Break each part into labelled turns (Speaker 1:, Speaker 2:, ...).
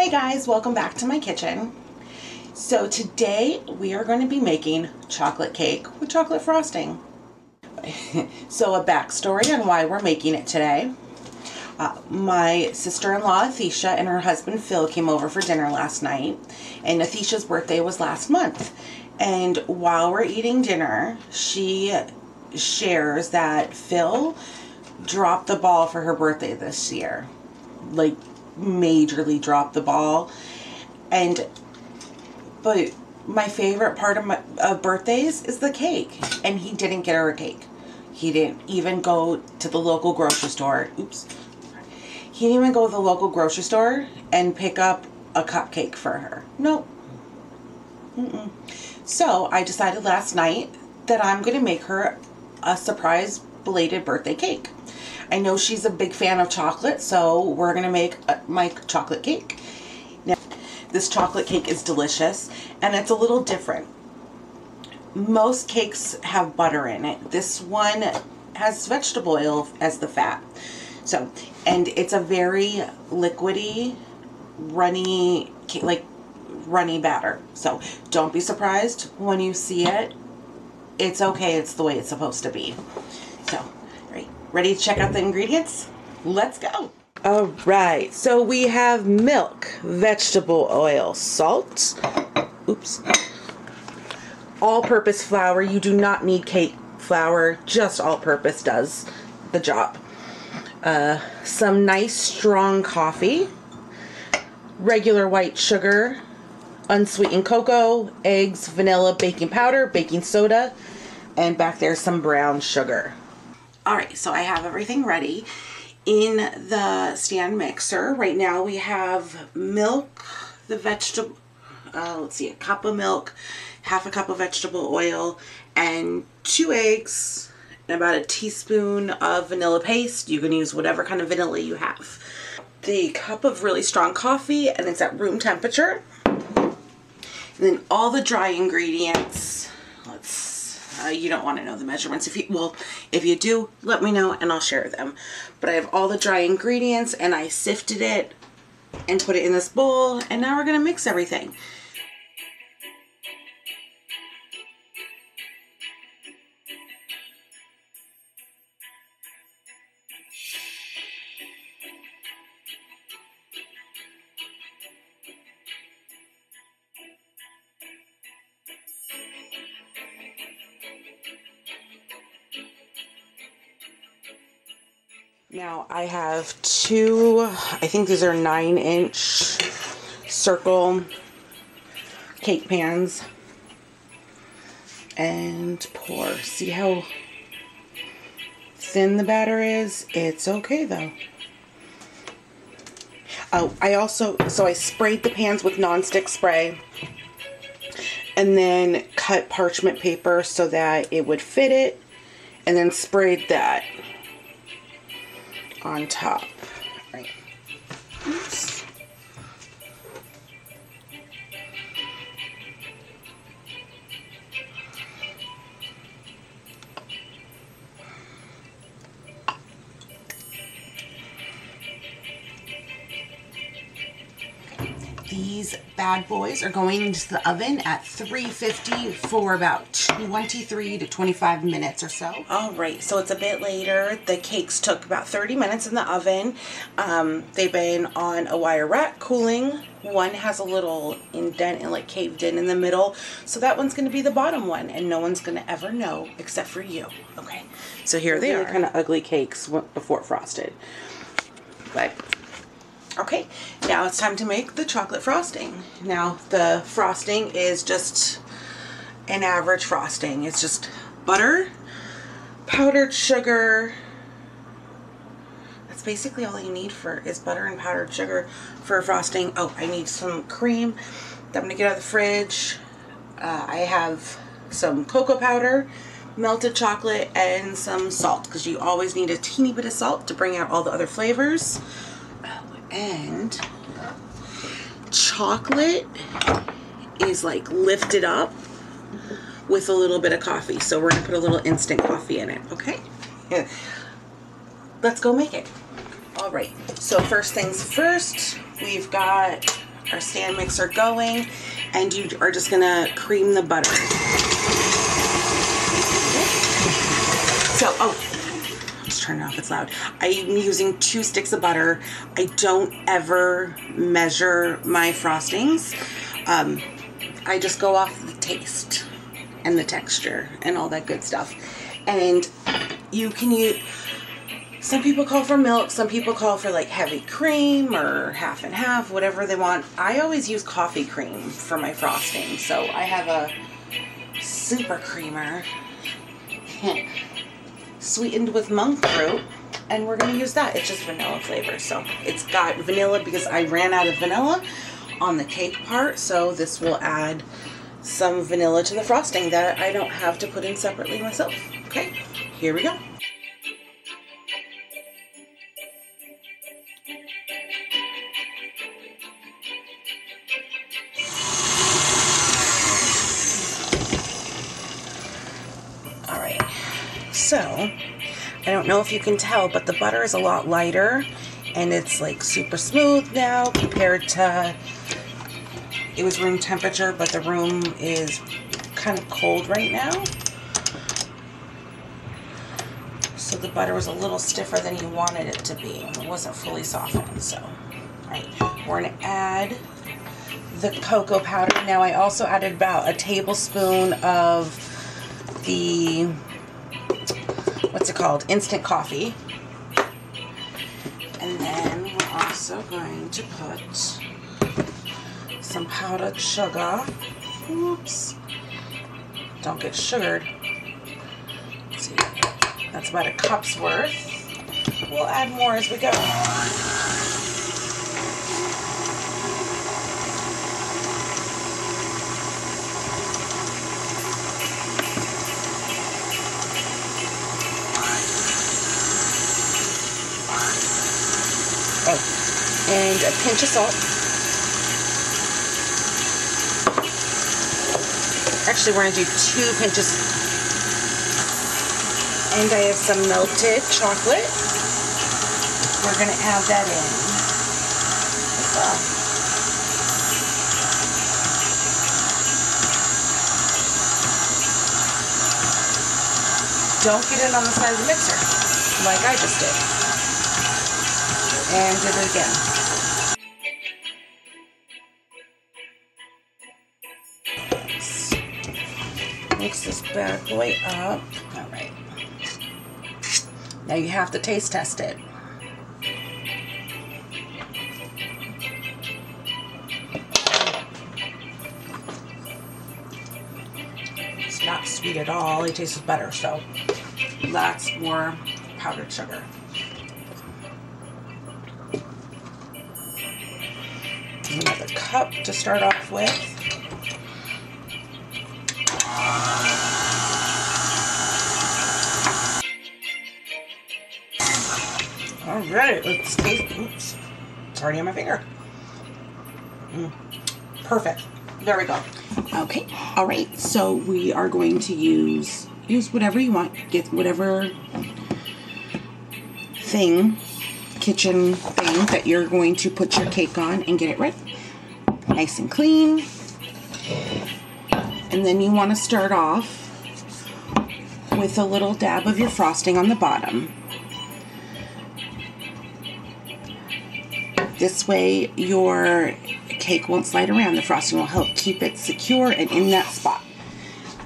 Speaker 1: Hey guys, welcome back to my kitchen. So today we are going to be making chocolate cake with chocolate frosting. So a backstory on why we're making it today. My sister-in-law Athesha and her husband Phil came over for dinner last night, and Athesha's birthday was last month. And while we're eating dinner, she shares that Phil dropped the ball for her birthday this year. Like, majorly dropped the ball. But my favorite part of birthdays is the cake, and he didn't get her a cake. He didn't even go to the local grocery store. He didn't even go to the local grocery store and pick up a cupcake for her. Nope. So I decided last night that I'm going to make her a surprise belated birthday cake. I know she's a big fan of chocolate, so we're going to make my chocolate cake. Now, this chocolate cake is delicious, and it's a little different. Most cakes have butter in it. This one has vegetable oil as the fat. So, and it's a very liquidy, runny batter. So don't be surprised when you see it. It's okay. It's the way it's supposed to be. So, ready to check out the ingredients? Let's go. All right, so we have milk, vegetable oil, salt, all-purpose flour. You do not need cake flour, just all-purpose does the job. Some nice strong coffee, regular white sugar, unsweetened cocoa, eggs, vanilla, baking powder, baking soda, and back there's some brown sugar. Alright, so I have everything ready in the stand mixer. Right now we have milk, the vegetable, a cup of milk, half a cup of vegetable oil, and 2 eggs, and about a teaspoon of vanilla paste. You can use whatever kind of vanilla you have. The cup of really strong coffee, and it's at room temperature. And then all the dry ingredients. You don't want to know the measurements. If you do, let me know and I'll share them. But I have all the dry ingredients, and I sifted it and put it in this bowl, and now we're going to mix everything. Now I have 2, I think these are 9-inch circle cake pans, and pour. See how thin the batter is? It's okay though. Oh, I sprayed the pans with nonstick spray, and then cut parchment paper so that it would fit it, and then sprayed that on top. Right. Oops. These bad boys are going into the oven at 350 for about 23 to 25 minutes or so. All right, so it's a bit later. The cakes took about 30 minutes in the oven. They've been on a wire rack cooling. One has a little indent and like caved in the middle. So that one's going to be the bottom one, and no one's going to ever know except for you. Okay, so here they are. Kind of ugly cakes before frosted. But okay, now it's time to make the chocolate frosting. Now the frosting is just an average frosting. It's just butter, powdered sugar. That's basically all you need is butter and powdered sugar for frosting. Oh, I need some cream that I'm gonna get out of the fridge. I have some cocoa powder, melted chocolate, and some salt, because you always need a teeny bit of salt to bring out all the other flavors. And chocolate is like lifted up with a little bit of coffee, so we're gonna put a little instant coffee in it. Okay, let's go make it. All right, so first things first, we've got our stand mixer going, and you are just gonna cream the butter. So, oh, just turn it off, it's loud. I'm using 2 sticks of butter. I don't ever measure my frostings. I just go off the taste and the texture and all that good stuff. And you can use, some people call for milk, some people call for like heavy cream or half and half, whatever they want. I always use coffee cream for my frosting. So I have a super creamer sweetened with monk fruit, and we're going to use that. It's just vanilla flavor. So it's got vanilla because I ran out of vanilla on the cake part. So this will add some vanilla to the frosting that I don't have to put in separately myself. Okay, here we go. Alright, so I don't know if you can tell, but the butter is a lot lighter and it's like super smooth now compared to, it was room temperature, but the room is kind of cold right now. So the butter was a little stiffer than you wanted it to be. It wasn't fully softened. So, all right, we're gonna add the cocoa powder. Now I also added about a tablespoon of the, what's it called? Instant coffee. And then we're also going to put some powdered sugar. Oops. Don't get sugared. Let's see. That's about a cup's worth. We'll add more as we go. Oh, and a pinch of salt. Actually, we're going to do 2 pinches. And I have some melted chocolate. We're going to add that in as well. Don't get it on the side of the mixer, like I just did. And did it again. Mix this bad boy up. All right. Now you have to taste test it. It's not sweet at all. It tastes better, so lots more powdered sugar. Another cup to start off with. All right, let's taste. Oops, it's already on my finger. Perfect. There we go. Okay. All right. So we are going to use whatever you want. Get whatever kitchen thing that you're going to put your cake on and get it ready. Nice and clean. And then you want to start off with a little dab of your frosting on the bottom. This way your cake won't slide around. The frosting will help keep it secure and in that spot.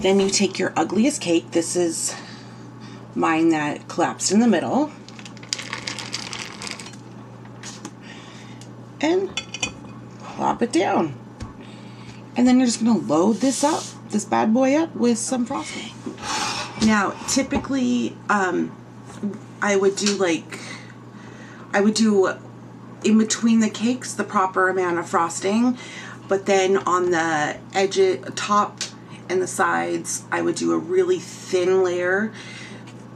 Speaker 1: Then you take your ugliest cake. This is mine that collapsed in the middle. And plop it down. And then you're just going to load this up, this bad boy up with some frosting. Now, typically, I would do in between the cakes the proper amount of frosting, but then on the edges, top and the sides, I would do a really thin layer,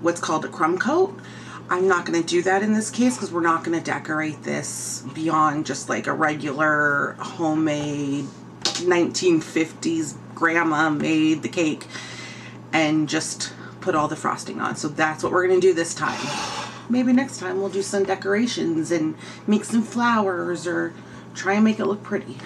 Speaker 1: what's called a crumb coat. I'm not going to do that in this case because we're not going to decorate this beyond just like a regular homemade 1950s grandma made the cake and just put all the frosting on. So that's what we're going to do this time. Maybe next time we'll do some decorations and make some flowers or Try and make it look pretty.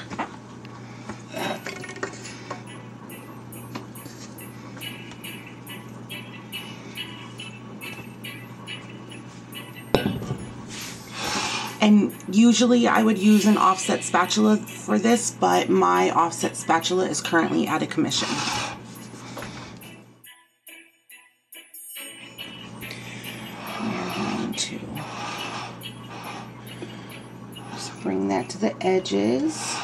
Speaker 1: And usually I would use an offset spatula for this, but my offset spatula is currently out of commission. We're going to just bring that to the edges.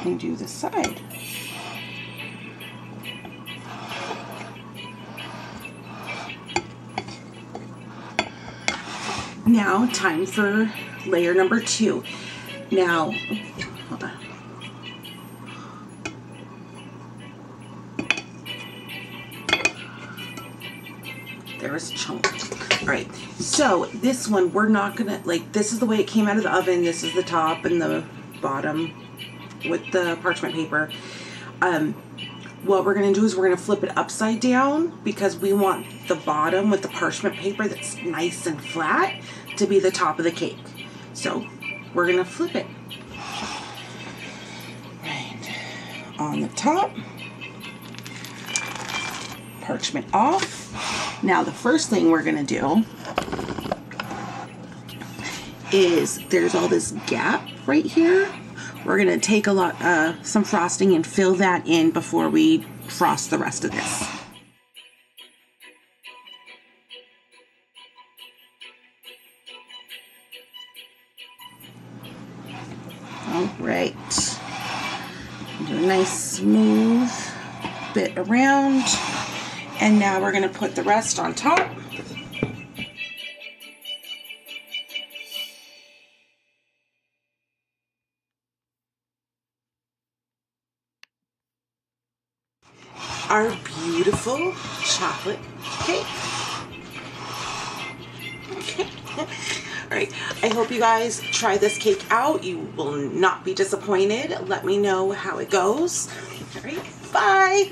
Speaker 1: And do the side. Now, time for layer number 2. Now, hold on. There was a chunk. All right, so this one, we're not gonna, like, this is the way it came out of the oven. This is the top and the bottom with the parchment paper. What we're gonna do is we're gonna flip it upside down because we want the bottom with the parchment paper that's nice and flat to be the top of the cake. So we're gonna flip it. Right, on the top, parchment off. Now the first thing we're gonna do is there's all this gap right here. We're gonna take some frosting and fill that in before we frost the rest of this. All right, do a nice smooth bit around, and now we're gonna put the rest on top. Our beautiful chocolate cake. Okay. All right. I hope you guys try this cake out. You will not be disappointed. Let me know how it goes. All right. Bye.